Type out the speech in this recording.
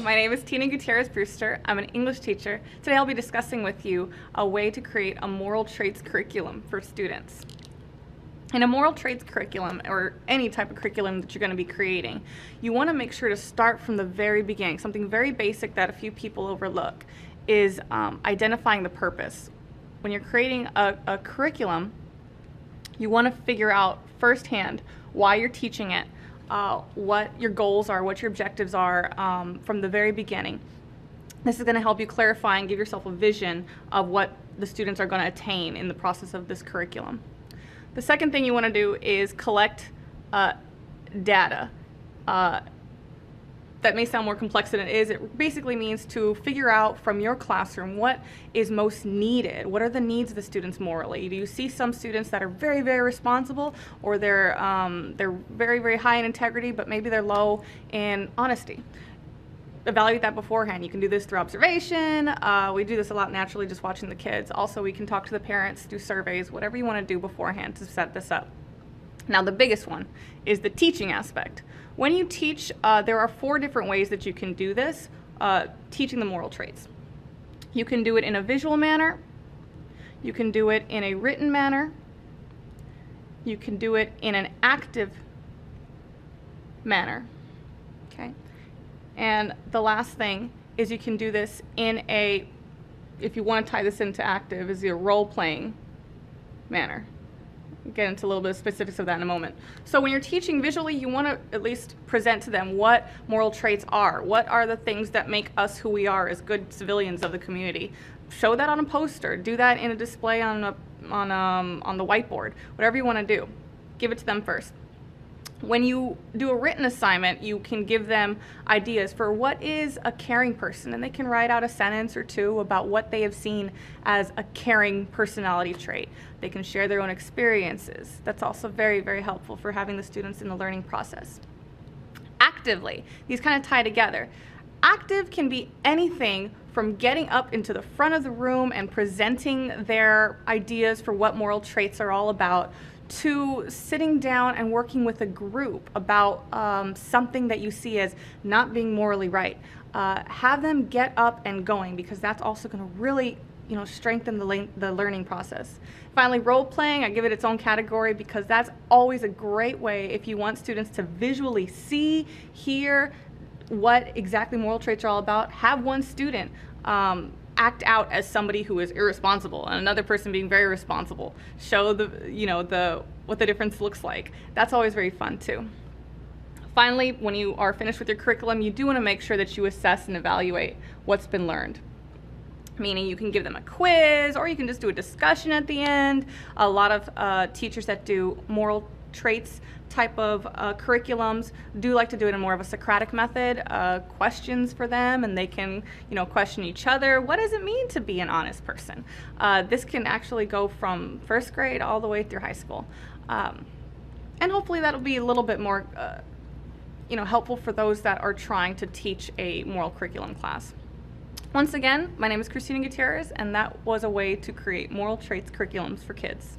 my name is Tina Gutierrez-Brewster. I'm an English teacher. Today I'll be discussing with you a way to create a moral traits curriculum for students. In a moral traits curriculum, or any type of curriculum that you're going to be creating, you want to make sure to start from the very beginning. Something very basic that a few people overlook is identifying the purpose. When you're creating a curriculum, you want to figure out firsthand why you're teaching it, what your goals are, what your objectives are from the very beginning. This is going to help you clarify and give yourself a vision of what the students are going to attain in the process of this curriculum. The second thing you want to do is collect data. That may sound more complex than it is. It basically means to figure out from your classroom what is most needed. What are the needs of the students morally? Do you see some students that are very, very responsible, or they're very, very high in integrity, but maybe they're low in honesty? Evaluate that beforehand. You can do this through observation. We do this a lot naturally, just watching the kids. Also, we can talk to the parents, do surveys, whatever you want to do beforehand to set this up. Now, the biggest one is the teaching aspect. When you teach, there are 4 different ways that you can do this, teaching the moral traits. You can do it in a visual manner. You can do it in a written manner. You can do it in an active manner. Okay? And the last thing is you can do this in a, if you want to tie this into active, is a role-playing manner. Get into a little bit of specifics of that in a moment. So when you're teaching visually, you want to at least present to them what moral traits are. What are the things that make us who we are as good civilians of the community? Show that on a poster. Do that in a display on the whiteboard. Whatever you want to do, give it to them first. When you do a written assignment, you can give them ideas for what is a caring person, and they can write out a sentence or 2 about what they have seen as a caring personality trait. They can share their own experiences. That's also very, very helpful for having the students in the learning process. Actively, these kind of tie together. Active can be anything from getting up into the front of the room and presenting their ideas for what moral traits are all about, to sitting down and working with a group about something that you see as not being morally right. Have them get up and going, because that's also going to really strengthen the learning process. Finally, role-playing, I give it its own category because that's always a great way if you want students to visually see, hear what exactly moral traits are all about. Have one student act out as somebody who is irresponsible and another person being very responsible. Show what the difference looks like. That's always very fun too. Finally, when you are finished with your curriculum, you do want to make sure that you assess and evaluate what's been learned. Meaning you can give them a quiz, or you can just do a discussion at the end. A lot of teachers that do moral traits type of curriculums do like to do it in more of a Socratic method, questions for them, and they can question each other. What does it mean to be an honest person? This can actually go from 1st grade all the way through high school, and hopefully that'll be a little bit more helpful for those that are trying to teach a moral curriculum class. Once again, my name is Christina Gutierrez, and that was a way to create moral traits curriculums for kids.